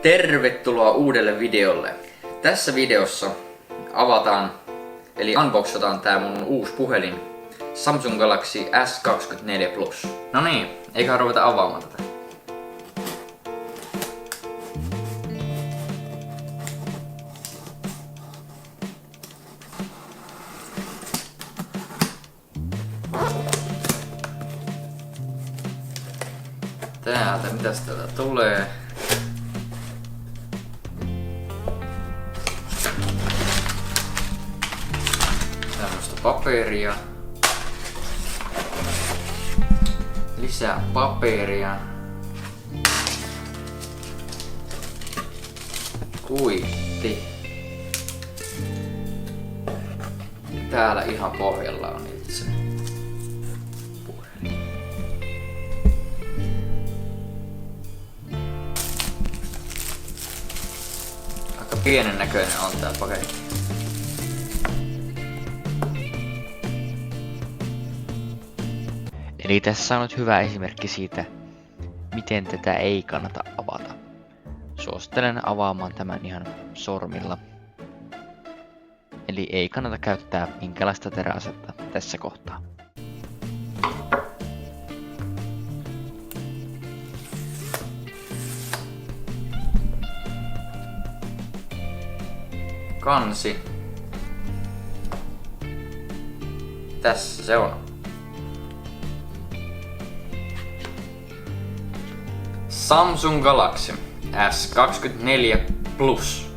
Tervetuloa uudelle videolle. Tässä videossa avataan, eli unboxataan tää mun uusi puhelin. Samsung Galaxy S24 Plus. No niin, eiköhän ruveta avaamaan tätä. Täältä, mitäs täältä tulee? Tämmöstä paperia. Lisää paperia. Kuitti. Täällä ihan pohjalla on itse puhelin. Aika pienen näköinen on tää paketti. Eli tässä on nyt hyvä esimerkki siitä, miten tätä ei kannata avata. Suosittelen avaamaan tämän ihan sormilla. Eli ei kannata käyttää minkäänlaista teräasetta tässä kohtaa. Kansi. Tässä se on. Samsung Galaxy S24 Plus.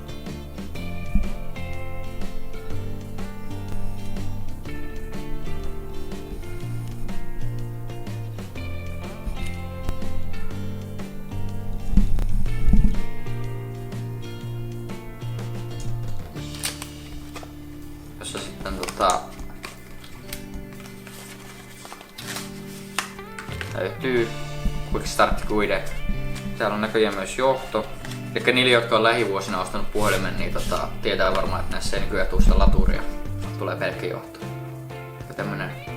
Jossa sitten löytyy Quick Start Guide. Täällä on näköjään myös johto. Eli niille, jotka on lähivuosina ostanut puhelimen, niin tietää varmaan, että näissä ei nykyään tule sitä laturia. Tulee pelkkä johto. Ja tämmönen.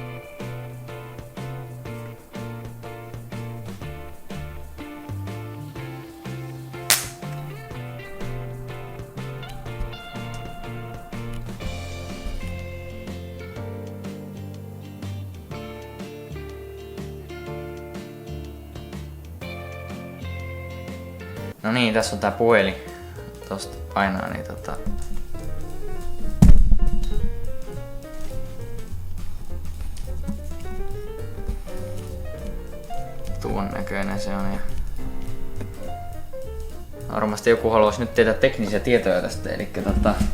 No niin, tässä on tää puhelin. Tosta painaa niin tuon näköinen se on. Ja varmasti joku haluaisi nyt tietää teknisiä tietoja tästä. Eli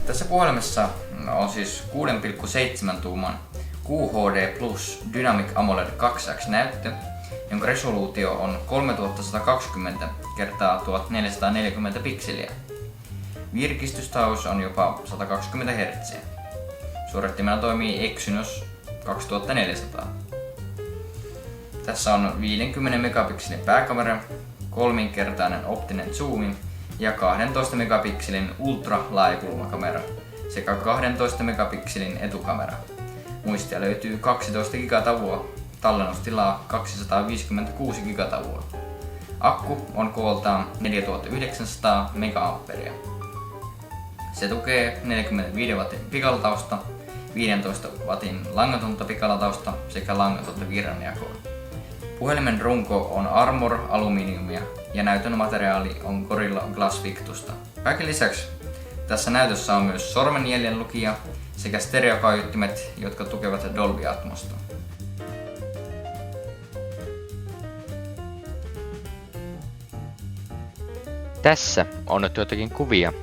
tässä puhelimessa on siis 6,7 tuuman QHD Plus Dynamic AMOLED 2X näyttö, jonka resoluutio on 3120 x 1440 pikseliä. Virkistystaus on jopa 120 Hz. Suodattimella toimii Exynos 2400. Tässä on 50 megapikselin pääkamera, 3-kertainen optinen zoomi ja 12 megapikselin ultra-laajakulmakamera sekä 12 megapikselin etukamera. Muistia löytyy 12 gigatavua, tallennustilaa 256 gigatavua. Akku on kooltaan 4900 mAh. Se tukee 45 watin pikalatausta, 15 watin langatonta pikalatausta sekä langatonta virranjakoa. Puhelimen runko on Armor aluminiumia ja näytön materiaali on Gorilla Glass Victusta. Kaiken lisäksi tässä näytössä on myös sormenjäljenlukija sekä stereokaiuttimet, jotka tukevat Dolby Atmosta. Tässä on nyt joitakin kuvia,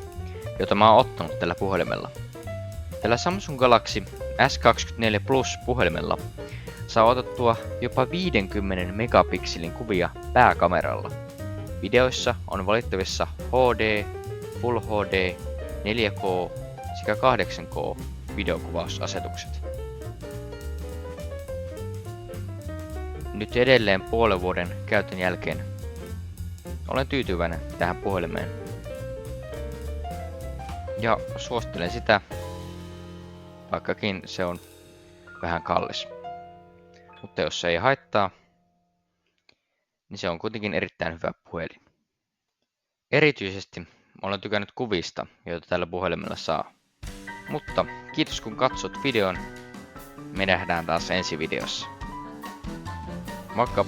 joita mä oon ottanut tällä puhelimella. Tällä Samsung Galaxy S24 Plus puhelimella saa otettua jopa 50 megapikselin kuvia pääkameralla. Videoissa on valittavissa HD, Full HD, 4K sekä 8K videokuvausasetukset. Nyt edelleen puolen vuoden käytön jälkeen olen tyytyväinen tähän puhelimeen. Ja suosittelen sitä, vaikkakin se on vähän kallis. Mutta jos se ei haittaa, niin se on kuitenkin erittäin hyvä puhelin. Erityisesti olen tykännyt kuvista, joita tällä puhelimella saa. Mutta kiitos kun katsot videon. Me nähdään taas ensi videossa. Moikka!